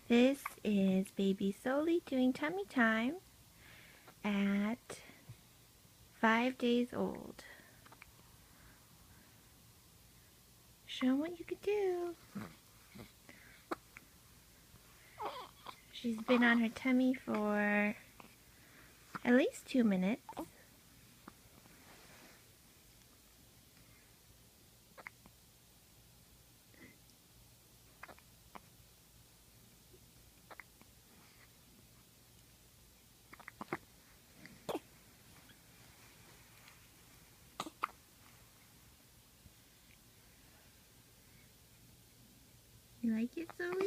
This is baby Soli doing tummy time at 5 days old. Show 'em what you could do. She's been on her tummy for at least 2 minutes. You like it, Zoe?